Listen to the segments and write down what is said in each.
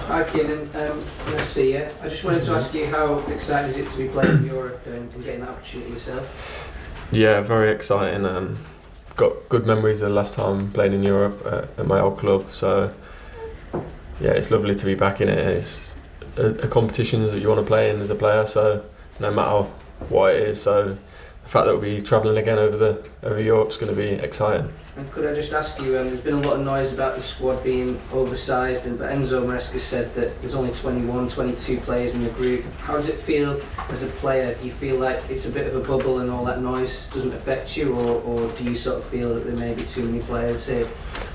Hi Kiernan, nice to see you. I just wanted to ask you, how exciting is it to be playing in Europe and getting that opportunity yourself? Yeah, very exciting. Got good memories of the last time playing in Europe at my old club. So yeah, it's lovely to be back in it. It's a competition that you want to play in as a player. So no matter what it is, so the fact that we'll be travelling again over Europe's going to be exciting. And could I just ask you, there's been a lot of noise about the squad being oversized, but Enzo Maresca said that there's only 21, 22 players in the group. How does it feel as a player? Do you feel like it's a bit of a bubble and all that noise doesn't affect you, or do you sort of feel that there may be too many players here?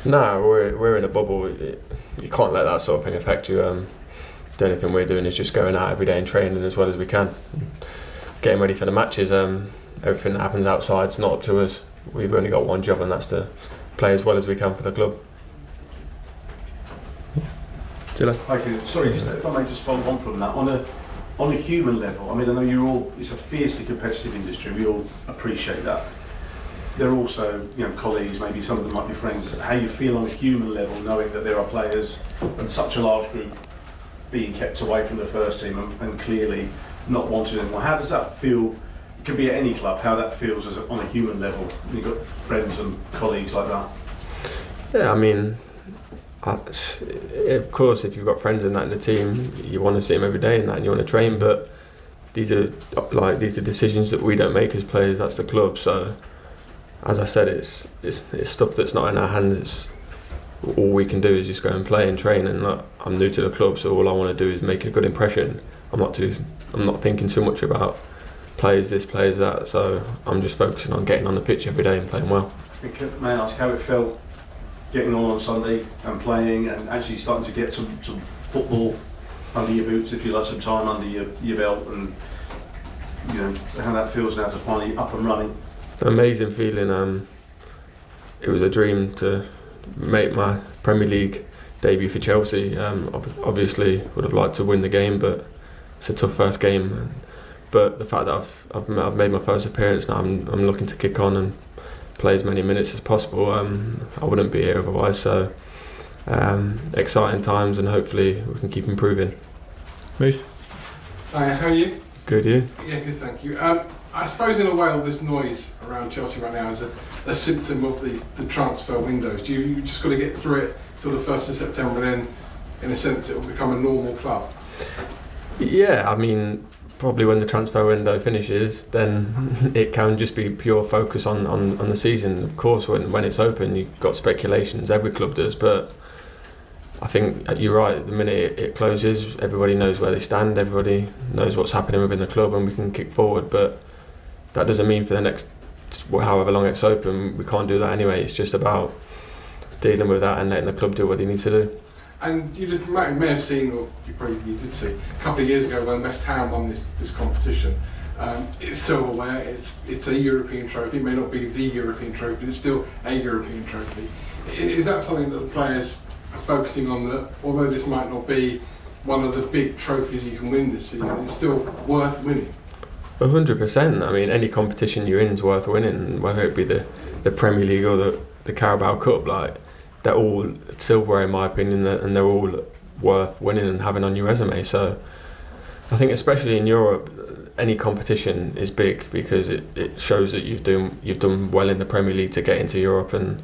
No, we're in a bubble. You can't let that sort of thing affect you. The only thing we're doing is just going out every day and training as well as we can, getting ready for the matches. Everything that happens outside is not up to us. We've only got one job, and that's to play as well as we can for the club. Thank you. Sorry, just if I may just follow on from that. On a human level, I mean, I know it's a fiercely competitive industry. We all appreciate that. They're also, colleagues. Maybe some of them might be friends. How you feel on a human level, knowing that there are players and such a large group being kept away from the first team and clearly not wanted anymore. How does that feel? It can be at any club. How that feels on a human level. You've got friends and colleagues like that. Yeah, I mean, of course, if you've got friends in the team, you want to see them every day and you want to train. But these are decisions that we don't make as players. That's the club. So, as I said, it's stuff that's not in our hands. It's all we can do is just go and play and train. And I'm new to the club, so all I want to do is make a good impression. I'm not thinking too much about players this, players that, so I'm just focusing on getting on the pitch every day and playing well. May I ask how it felt getting on Sunday and playing and actually starting to get some football under your boots, if you like, some time under your belt, and how that feels now to finally up and running? Amazing feeling. It was a dream to make my Premier League debut for Chelsea. Obviously would have liked to win the game, but it's a tough first game. But the fact that I've made my first appearance now, I'm looking to kick on and play as many minutes as possible. I wouldn't be here otherwise. So exciting times, and hopefully we can keep improving. Please. Hi, how are you? Good, you? Yeah, good, thank you. I suppose in a way all this noise around Chelsea right now is a symptom of the transfer windows. You just got to get through it till the 1st of September, and then in a sense it will become a normal club. Yeah, I mean, probably when the transfer window finishes, then it can just be pure focus on the season. Of course, when it's open, you've got speculations, every club does, but I think you're right. The minute it closes, everybody knows where they stand, everybody knows what's happening within the club, and we can kick forward. But that doesn't mean for the next however long it's open, we can't do that anyway. It's just about dealing with that and letting the club do what they need to do. And you may have seen, or you did see, a couple of years ago when West Ham won this competition. It's silverware, it's a European trophy. It may not be the European trophy, but it's still a European trophy. Is that something that the players are focusing on, that although this might not be one of the big trophies you can win this season, it's still worth winning? 100%. I mean, any competition you're in is worth winning, whether it be the Premier League or the Carabao Cup. They're all silverware in my opinion, and they're all worth winning and having on your resume. So I think especially in Europe, any competition is big because it shows that you've done well in the Premier League to get into Europe, and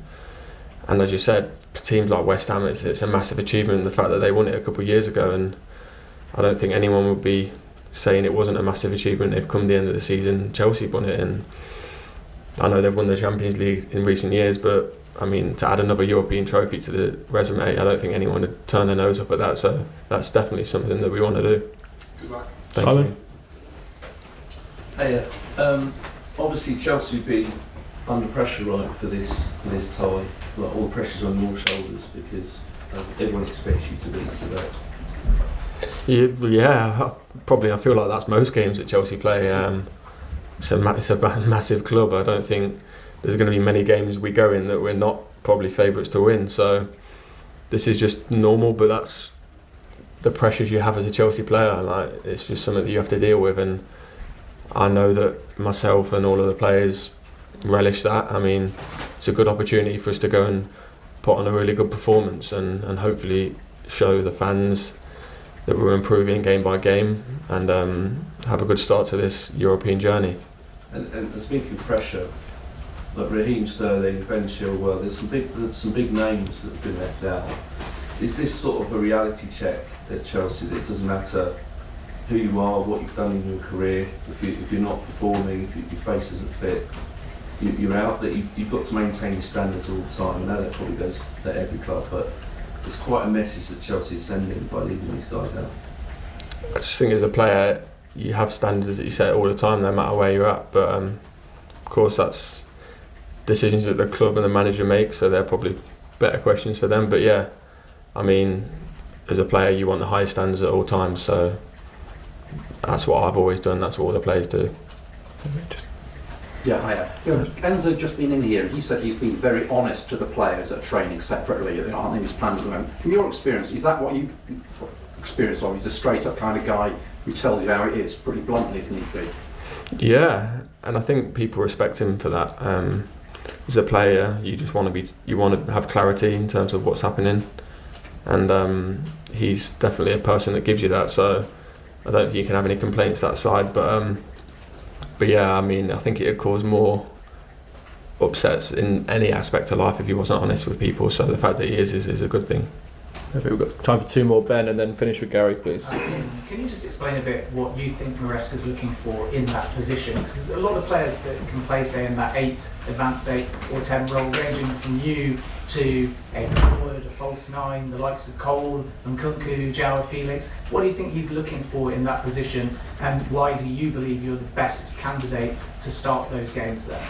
as you said, teams like West Ham, it's a massive achievement. The fact that they won it a couple of years ago, and I don't think anyone would be saying it wasn't a massive achievement. They've come the end of the season, Chelsea won it, and I know they've won the Champions League in recent years, but I mean, to add another European trophy to the resume, I don't think anyone would turn their nose up at that. So that's definitely something that we want to do. Good luck. Thank you. Hey, obviously Chelsea will be under pressure, right, for this tie. Like, all the pressure's on your shoulders because everyone expects you to beat Servette. Yeah, probably. I feel like that's most games that Chelsea play. It's a massive club. I don't think there's going to be many games we go in that we're not probably favourites to win. So this is just normal, but that's the pressures you have as a Chelsea player. It's just something that you have to deal with, and I know that myself and all of the players relish that. I mean, it's a good opportunity for us to go and put on a really good performance and hopefully show the fans that we're improving game by game and have a good start to this European journey. And speaking of pressure, like Raheem Sterling, Ben Chilwell, there's some big names that have been left out. Is this sort of a reality check at Chelsea that it doesn't matter who you are, what you've done in your career, if you're not performing, if your face doesn't fit, you're out, that you've got to maintain your standards all the time? I know that probably goes to every club, but it's quite a message that Chelsea is sending by leaving these guys out. I just think as a player, you have standards that you set all the time, no matter where you're at. But of course, that's decisions that the club and the manager make, so they're probably better questions for them. But yeah, I mean, as a player, you want the highest standards at all times. So that's what I've always done. That's what all the players do. Yeah, hiya. Enzo's just been in here and he said he's been very honest to the players at training separately. There aren't any plans at the moment. From your experience, is that what you've experienced of? He's a straight up kind of guy who tells you how it is, pretty bluntly if need be. Yeah, and I think people respect him for that. As a player, you just want to have clarity in terms of what's happening, and he's definitely a person that gives you that. So I don't think you can have any complaints that side. But yeah, I mean, I think it would cause more upsets in any aspect of life if he wasn't honest with people. So the fact that he is a good thing. Okay, we've got time for two more, Ben, and then finish with Gary, please. Can you just explain a bit what you think Maresca's looking for in that position? Because there's a lot of players that can play, say, in that 8, advanced 8 or 10 role, ranging from you to a forward, a false 9, the likes of Cole, Nkunku, João Felix. What do you think he's looking for in that position, and why do you believe you're the best candidate to start those games there?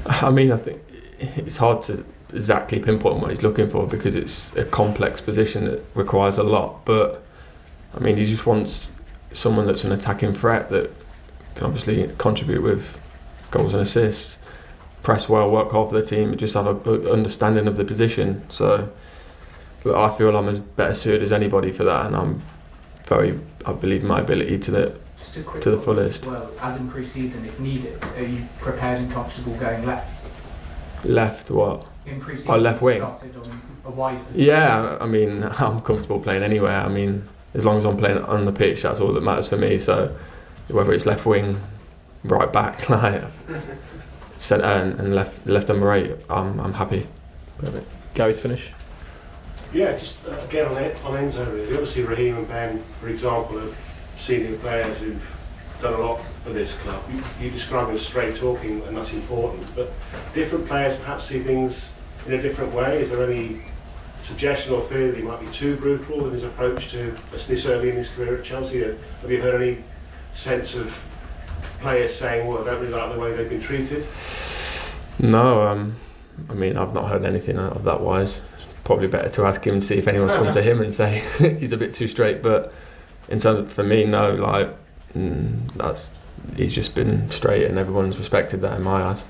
I mean, I think it's hard to exactly pinpoint what he's looking for because it's a complex position that requires a lot. But I mean, he just wants someone that's an attacking threat that can obviously contribute with goals and assists, press well, work hard for the team, just have a understanding of the position. So I feel I'm as better suited as anybody for that, and I believe my ability to the fullest. Well, as in pre-season, if needed, are you prepared and comfortable going left? Left what? In pre-season, left wing. started on a wide position. Yeah, I mean, I'm comfortable playing anywhere. I mean, as long as I'm playing on the pitch, that's all that matters for me. So whether it's left wing, right back, like centre and left and right, I'm happy. Perfect. Gary, to finish. Yeah, just again on Enzo really. Obviously Raheem and Ben, for example, are senior players who've done a lot for this club. You describe them as straight talking, and that's important. But different players perhaps see things in a different way. Is there any suggestion or fear that he might be too brutal in his approach to this early in his career at Chelsea? Have you heard any sense of players saying, well, I don't really like the way they've been treated? No, I mean, I've not heard anything of that wise. Probably better to ask him and see if anyone's come to him and say he's a bit too straight. But in terms of, for me, no, like he's just been straight and everyone's respected that in my eyes.